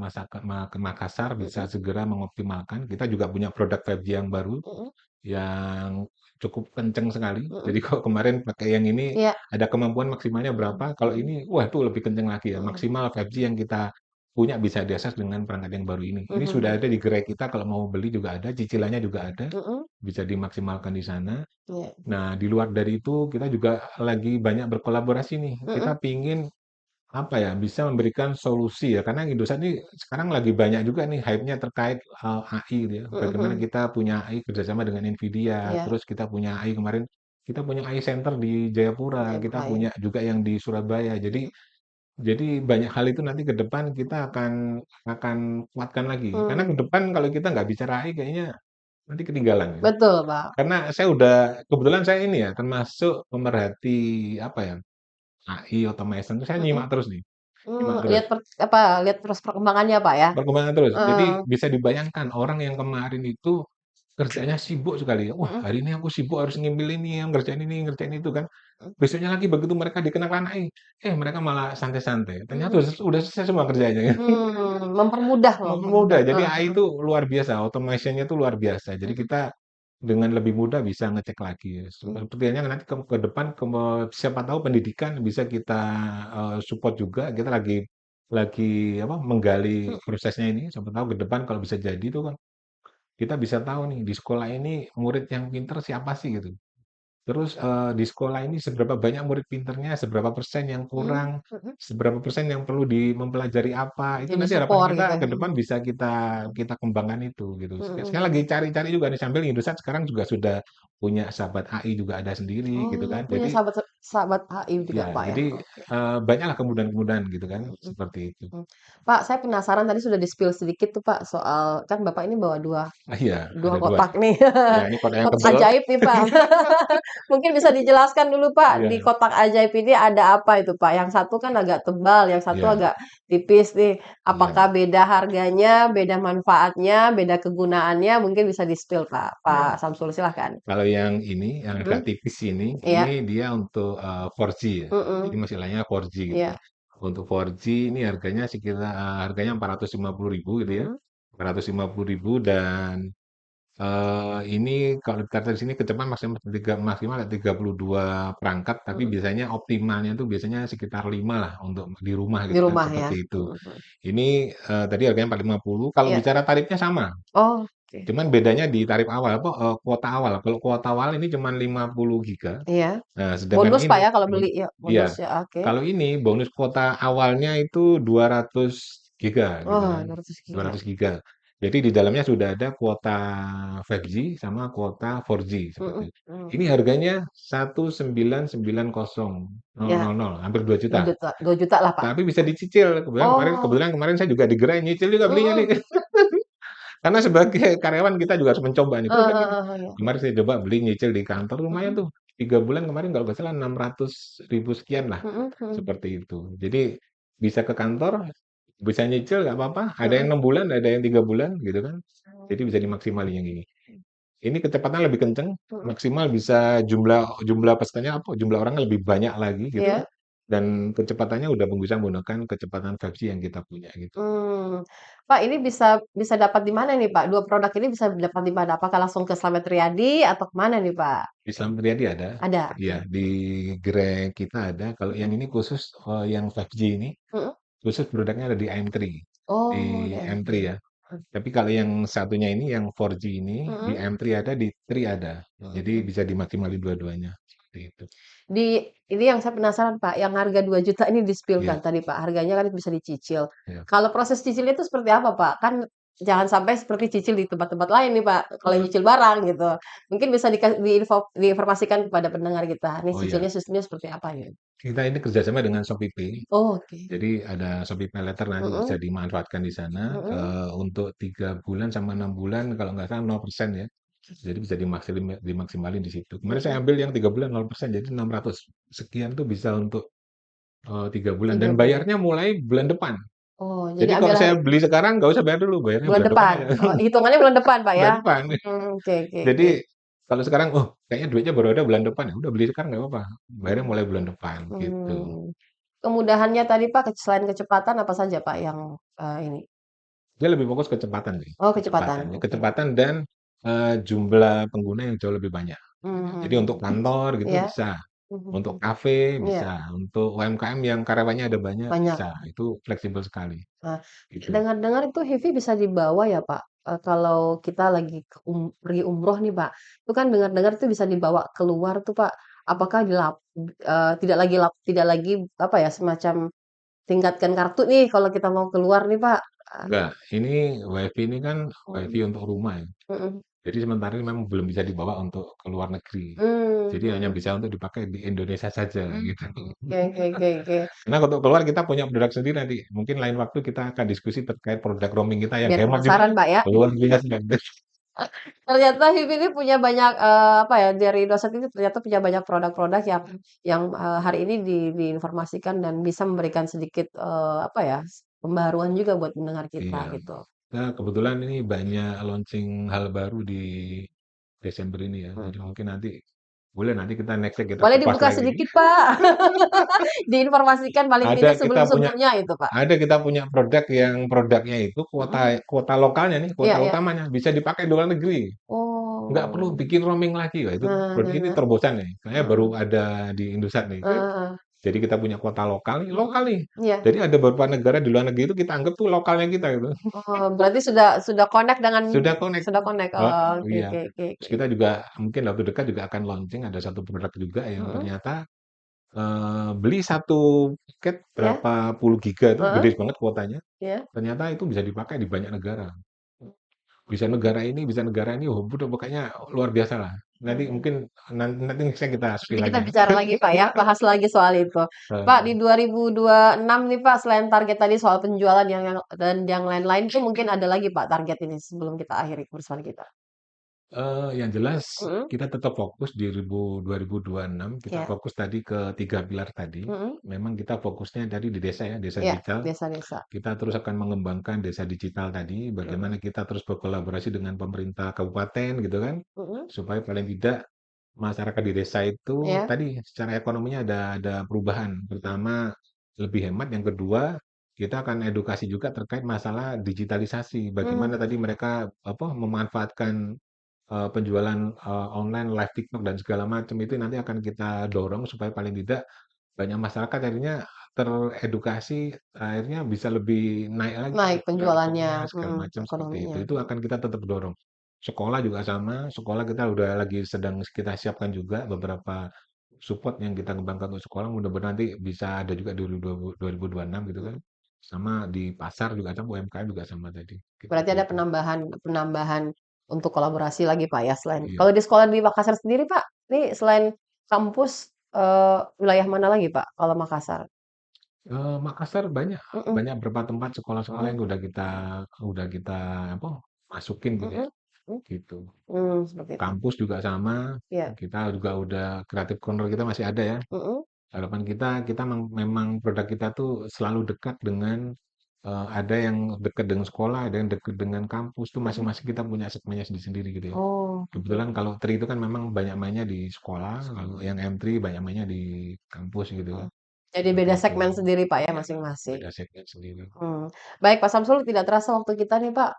Makassar bisa mhm segera mengoptimalkan. Kita juga punya produk 5G yang baru mhm yang cukup kenceng sekali. mhm. Jadi kalau kemarin pakai yang ini Iya, ada kemampuan maksimalnya berapa, kalau mhm ini wah itu lebih kenceng lagi ya. mhm Maksimal 5G yang kita punya bisa diakses dengan perangkat yang baru ini. Ini mhm sudah mhm ada di gerai kita, kalau mau beli juga ada, cicilannya juga ada, mhm, bisa dimaksimalkan di sana. iya, Nah, di luar dari itu kita juga lagi banyak berkolaborasi nih. mhm Kita pingin apa ya, bisa memberikan solusi ya, karena Indosat ini sekarang lagi banyak juga nih hype-nya terkait, AI gitu ya. mhm Bagaimana mhm, kita punya AI kerjasama dengan NVIDIA, iya, terus kita punya AI kemarin, kita punya AI center di Jayapura, kita Jayapura ya, punya juga yang di Surabaya. Jadi banyak hal itu nanti ke depan kita akan kuatkan lagi. Karena ke mmm, depan kalau kita nggak bicara AI kayaknya nanti ketinggalan ya. betul, Pak, Karena saya udah kebetulan saya ini ya, termasuk pemerhati apa ya, AI automation itu saya mhm, nyimak terus nih, nyimak terus. lihat lihat terus perkembangannya, Pak, ya? Perkembangan terus. Heeh, Jadi bisa dibayangkan orang yang kemarin itu kerjanya sibuk sekali. Wah, Mhm, hari ini aku sibuk harus ngemil ini, ngerjain itu kan. mhm, Besoknya lagi begitu mereka dikenakan AI, mereka malah santai-santai. Ternyata mhm. udah selesai semua kerjanya. Mempermudah loh, mempermudah. Mempermudah. Jadi Heeh, AI heeh, itu luar biasa, automation-nya itu luar biasa. Jadi mhm, kita dengan lebih mudah bisa ngecek lagi ya. mhm, Sepertinya nanti ke depan siapa tahu pendidikan bisa kita support juga. Kita lagi apa menggali mhm, prosesnya ini. Siapa tahu ke depan kalau bisa jadi tuh kan kita bisa tahu nih di sekolah ini murid yang pinter siapa sih gitu. Terus, di sekolah ini seberapa banyak murid pinternya, seberapa persen yang mhm, kurang, mhm. seberapa persen yang perlu mempelajari apa, itu Jadi nanti harapan support gitu kita ya? ke depan Mhm, bisa kita kita kembangkan itu, gitu. mhm, Saya lagi mhm. cari-cari juga nih, sambil Indosat sekarang juga sudah punya sahabat AI juga ada sendiri, gitu Oh, kan. punya Jadi sahabat sahabat AI juga, ya, Pak, ya? jadi, Oke. banyaklah kemudahan-kemudahan gitu kan, Mhm, seperti itu. mhm. Pak, saya penasaran tadi sudah di-spill sedikit tuh, Pak, soal kan Bapak ini bawa 2 Ah, iya, dua ada 2 kotak nih. nih, Ya, ini kota yang kotak tebel. ajaib nih, Pak. Mungkin bisa dijelaskan dulu, Pak, di Iya, kotak ajaib ini ada apa itu, Pak? Yang satu kan agak tebal, yang satu iya, agak tipis nih. iya, Apakah beda harganya, beda manfaatnya, beda kegunaannya? Mungkin bisa di-spill, Pak. iya. Pak Samsul, silahkan. Kalau yang ini, yang agak Mhm, tipis ini iya, dia untuk 4G ya. Jadi mhm, masih lainnya 4G gitu. iya, Untuk 4G ini harganya sekitar harganya 450.000 gitu ya. mhm, 450.000 dan ini kalau dikatakan di sini kecepatan maksimal maksimal ada 32 perangkat, tapi mhm. biasanya optimalnya itu biasanya sekitar 5 lah untuk di rumah Di gitu kan, rumah ya? seperti itu. Mhm, mhm. Ini tadi harganya 450, kalau Iya. bicara tarifnya sama. Oke. Cuman bedanya di tarif awal, apa, kuota awal. Kalau kuota awal ini cuman 50 giga. Iya. Nah, sedangkan Bonus, Pak, ini ya kalau beli ya, bonus iya, ya, oke. kalau ini bonus kuota awalnya itu 200 giga gitu Oh, kan, 200 giga. 200 giga. Jadi di dalamnya sudah ada kuota 5G sama kuota 4G seperti Mhm, itu. mhm. Ini harganya 1.990.000, Ya, hampir 2 juta. 2.000.000, 2.000.000 lah, Pak. Tapi bisa dicicil. Kebetulan kemarin Oh, kebetulan kemarin saya juga di Gerai nyicil juga belinya nih. mhm. Karena sebagai karyawan kita juga harus mencoba nih, Heeh, produk ini. heeh, heeh, ya. Kemarin saya coba beli nyicil di kantor lumayan Mhm, tuh, 3 bulan kemarin kalau nggak salah 600.000 sekian lah, mhm, mhm, seperti itu. Jadi bisa ke kantor, bisa nyicil nggak apa-apa, ada yang mhm. 6 bulan, ada yang 3 bulan gitu kan. Jadi bisa dimaksimalin yang ini. Ini kecepatan lebih kenceng, Mhm, maksimal bisa jumlah jumlah pesertanya apa, jumlah orangnya lebih banyak lagi gitu, iya. dan kecepatannya udah bisa menggunakan kecepatan 5G yang kita punya gitu. Pak, ini bisa bisa dapat di mana nih, Pak? 2 produk ini bisa dapat di mana? Apakah langsung ke Slamet Riyadi atau ke mana nih, Pak? Islam Riyadi ada, Ada? iya, di gerai kita ada. Kalau yang Mhm, ini khusus, yang 5G ini, mhm. khusus produknya ada di M3, di Oh, di M3 MT. ya. Tapi kalau yang satunya ini, yang 4G ini, di Mhm, M3 ada, di Tri ada. mhm, Jadi mhm. bisa dimaksimalin dua-duanya, seperti itu. Di ini yang saya penasaran, Pak, yang harga 2 juta ini Iya, di-spill-kan tadi, Pak, harganya kan bisa dicicil. iya. Kalau proses cicilnya itu seperti apa, Pak? Kan jangan sampai seperti cicil di tempat-tempat lain nih, Pak, kalau nyicil barang gitu. Mungkin bisa diinformasikan kepada pendengar kita, nih Oh cicilnya iya, sistemnya seperti apa gitu? kita ini kerjasama dengan ShopeePay. Oh, oke. Jadi ada Shopee PayLater nanti bisa Mhm, dimanfaatkan di sana, mhm. untuk 3 bulan sama 6 bulan kalau nggak salah 0% ya. Jadi bisa dimaksimalin di situ. Kemarin saya Mhm, ambil yang 3 bulan 0%, jadi 600 sekian tuh bisa untuk, 3 bulan 3 dan bulan. bayarnya mulai bulan depan. Oh, jadi Jadi kalau ambil saya beli sekarang nggak usah bayar dulu, bayarnya bulan bulan depan depan? aja. Oh, hitungannya bulan depan, Pak, ya? Bulan depan. Oke, oke, oke. Jadi kalau sekarang, "Oh, kayaknya duitnya baru ada bulan depan," ya udah beli sekarang nggak apa-apa, bayarnya Mhm, mulai bulan depan, gitu. mmm. Kemudahannya tadi, Pak, selain kecepatan apa saja, Pak, yang, ini? Dia lebih fokus kecepatan sih, Oh, kecepatan, kecepatan ya, oke. kecepatan dan, jumlah pengguna yang jauh lebih banyak. Mhm, Jadi untuk mhm. kantor gitu Iya, bisa, mhm, untuk mhm. kafe Iya, bisa, untuk UMKM yang karyawannya ada banyak banyak. bisa, itu fleksibel sekali, Nah, gitu. dengar-dengar itu HiFi bisa dibawa ya, Pak, kalau kita lagi pergi umroh nih, Pak. Itu kan dengar-dengar itu bisa dibawa keluar tuh, Pak. Apakah tidak lagi, apa ya, semacam tingkatkan kartu nih kalau kita mau keluar nih, Pak? Enggak, ini WiFi ini kan WiFi Mhm, untuk rumah ya. mhm. Jadi sementara ini memang belum bisa dibawa untuk ke luar negeri. Jadi hanya Mhm, bisa untuk dipakai di Indonesia saja mmm, gitu. oke, oke, oke, oke. Karena untuk keluar kita punya produk sendiri nanti. Mungkin lain waktu kita akan diskusi terkait produk roaming kita yang Biar hemat juga penasaran, Pak, ya. luar biasa. Ternyata HiFi ini punya banyak, apa ya, dari Indosat ini ternyata punya banyak produk-produk yang, hari ini diinformasikan dan bisa memberikan sedikit, apa ya, pembaruan juga buat pendengar kita Iya. gitu. kebetulan ini banyak launching hal baru di Desember ini ya. Jadi Mhm. mungkin nanti boleh nanti kita nextnya kita Boleh kupas dibuka lagi. sedikit, Pak. Diinformasikan paling Ada tidak kita punya sebelum-sebelumnya itu, Pak. kita punya produk yang produknya itu kuota Mhm. kuota lokalnya nih, kuota Iya iya. utamanya bisa dipakai di luar negeri. Nggak perlu Oh. bikin roaming lagi. Wah, itu Nah produk nah ini nah. terobosan nih. Kayaknya baru Mhm. ada di Indosat nih. Heeh heeh. Jadi kita punya kuota lokal nih. Iya. Jadi ada beberapa negara di luar negeri itu kita anggap tuh lokalnya kita gitu. Oh, berarti sudah connect dengan Sudah connect. sudah connect. Oh, Oh, oke iya. oke oke Terus oke. kita juga mungkin waktu dekat juga akan launching ada satu produk juga yang Mhm. ternyata beli satu paket Iya. berapa puluh giga itu Heeh. gede banget kuotanya. Iya. Ternyata itu bisa dipakai di banyak negara. Bisa negara ini, bisa negara ini, oh, udah pokoknya luar biasa lah. Nanti Mhm. mungkin nanti saya kita Nanti spill kita lagi ya. bicara lagi Pak ya, bahas lagi soal itu. Pak, di 2026 nih Pak, selain target tadi soal penjualan yang dan yang lain-lain tuh mungkin ada lagi Pak target ini sebelum kita akhiri kebersamaan kita? Yang jelas Mhm. kita tetap fokus di 2026, kita Iya. fokus tadi ke 3 pilar tadi. Mhm. Memang kita fokusnya tadi di desa ya, desa Iya, digital. desa-desa. Kita terus akan mengembangkan desa digital tadi, Mhm. bagaimana kita terus berkolaborasi dengan pemerintah kabupaten gitu kan, Mhm. supaya paling tidak masyarakat di desa itu Iya. tadi secara ekonominya ada perubahan. Pertama, lebih hemat, yang kedua, kita akan edukasi juga terkait masalah digitalisasi. Mmm. Bagaimana tadi mereka apa memanfaatkan penjualan online, live TikTok dan segala macam itu nanti akan kita dorong supaya paling tidak banyak masyarakat akhirnya teredukasi, akhirnya bisa lebih naik lagi Naik penjualannya, omsetnya segala mhm, macam seperti itu. ekonominya. Itu akan kita tetap dorong. Sekolah juga sama, sekolah kita udah lagi sedang kita siapkan juga beberapa support yang kita kembangkan untuk sekolah, mudah-mudahan nanti bisa ada juga di 2026 gitu kan. Mhm. Sama di pasar juga sama, UMKM juga sama tadi, gitu Berarti ada gitu. penambahan penambahan untuk kolaborasi lagi Pak ya selain Iya. kalau di sekolah di Makassar sendiri Pak, nih selain kampus, wilayah mana lagi Pak kalau Makassar? Makassar banyak Mhm. banyak beberapa tempat sekolah-sekolah Mhm. yang udah kita apa, masukin gitu ya, Mhm. Mhm. gitu. Seperti itu. Kampus juga sama, Iya. kita juga udah kreatif corner kita masih ada ya. Mhm. Harapan kita memang produk kita tuh selalu dekat dengan, ada yang dekat dengan sekolah, ada yang dekat dengan kampus, tuh Mhm. masing-masing kita punya segmennya sendiri-sendiri gitu ya. Oh, oke Kebetulan oke. kalau Tri itu kan memang banyak mainnya di sekolah, kalau yang M3 banyak mainnya di kampus gitu Mhm. kan, Jadi seperti beda itu. segmen sendiri Pak ya Ya, masing-masing? beda segmen sendiri. Baik Pak Samsul, tidak terasa waktu kita nih Pak,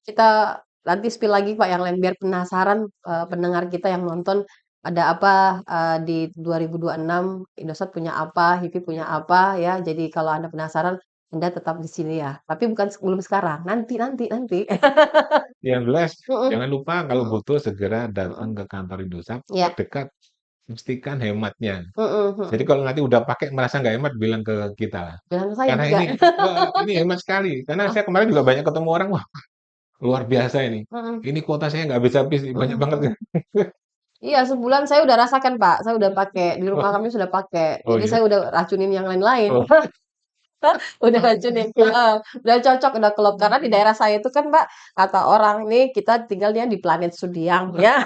kita nanti spill lagi Pak yang lain biar penasaran, pendengar kita yang nonton ada apa, di 2026 Indosat punya apa, HIVI punya apa ya. Jadi kalau Anda penasaran, Anda tetap di sini ya. Tapi bukan belum sekarang, nanti nanti nanti. Yang jelas Mhm jangan lupa kalau mhm butuh segera datang mhm. ke kantor Indosat Iya. terdekat, pastikan hematnya. Mhm Jadi mhm. kalau nanti udah pakai merasa nggak hemat bilang ke kita lah. Bilang ke saya Karena juga. ini hemat sekali. Karena Heeh, saya kemarin juga banyak ketemu orang, wah luar biasa ini. mhm Ini kuota saya nggak habis-habis, nih, mhm banyak banget. mhm. Iya, sebulan saya udah rasakan, Pak. Saya udah pakai, di rumah kami sudah pakai. Oh Jadi iya. saya udah racunin yang lain-lain. Oh, Udah racunin, heeh. Udah cocok, udah klop. Karena di daerah saya itu kan, Mbak, kata orang nih kita tinggalnya di planet Sudiang, ya.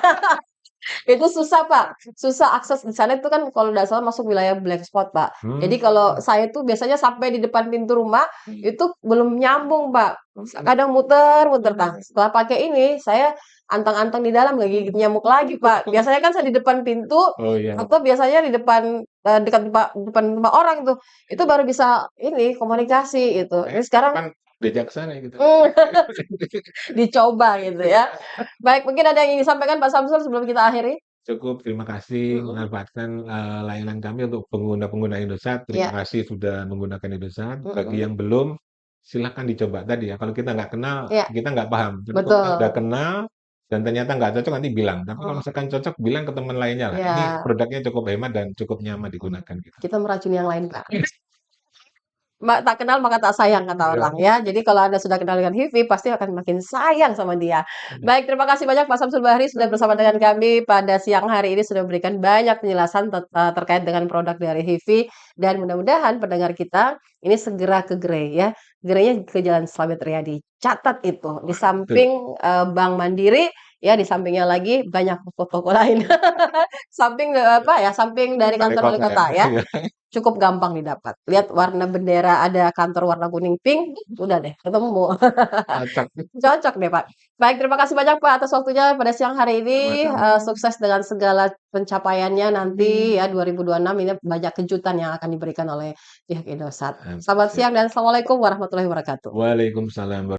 Itu susah, Pak. Susah akses di sana itu kan kalau nggak salah masuk wilayah black spot, Pak. Jadi kalau hmm, saya tuh biasanya sampai di depan pintu rumah itu belum nyambung, Pak. Kadang muter-muter. Nah, setelah pakai ini saya antang-antang di dalam lagi gigit nyamuk lagi, Pak. Biasanya kan saya di depan pintu oh iya. atau biasanya di depan dekat depan rumah orang tuh. Itu baru bisa ini komunikasi gitu. Ini sekarang Kan bijaksana gitu. mm, dicoba gitu ya. Baik, mungkin ada yang ingin disampaikan Pak Samsul sebelum kita akhiri? Cukup, terima kasih Mhm. manfaatkan layanan kami untuk pengguna-pengguna Indosat. Terima Iya. kasih sudah menggunakan Indosat. Bagi Mhm. yang belum, silahkan dicoba tadi ya. Kalau kita nggak kenal, Iya, kita nggak paham. Tapi kalau kita udah betul. kenal dan ternyata nggak cocok, nanti bilang. Tapi kalau Mhm. misalkan cocok, bilang ke teman lainnya lah. Ini Iya, produknya cukup hemat dan cukup nyaman mhm. digunakan gitu. Kita meracuni yang lain, Pak. Tak kenal maka tak sayang kata orang ya. Jadi kalau Anda sudah kenal dengan HIVI pasti akan makin sayang sama dia. Baik, terima kasih banyak Pak Samsul Bahri sudah bersama dengan kami pada siang hari ini sudah memberikan banyak penjelasan terkait dengan produk dari HIVI dan mudah-mudahan pendengar kita ini segera ke Grey ya. Grey-nya ke Jalan Slamet Riyadi. Catat itu di Betul. samping Bank Mandiri ya di sampingnya lagi banyak toko-toko lain. Samping apa ya? Samping dari Balai kantor wali kota ya. kota ya. Iya. cukup gampang didapat. Lihat warna bendera ada kantor warna kuning pink, udah deh ketemu. Cocok. Cocok deh, Pak. Baik, terima kasih banyak, Pak, atas waktunya pada siang hari ini. Sama-sama. Sukses dengan segala pencapaiannya nanti ya 2026 ini banyak kejutan yang akan diberikan oleh pihak Indosat. Selamat Siap. siang dan Assalamualaikum warahmatullahi wabarakatuh. Waalaikumsalam.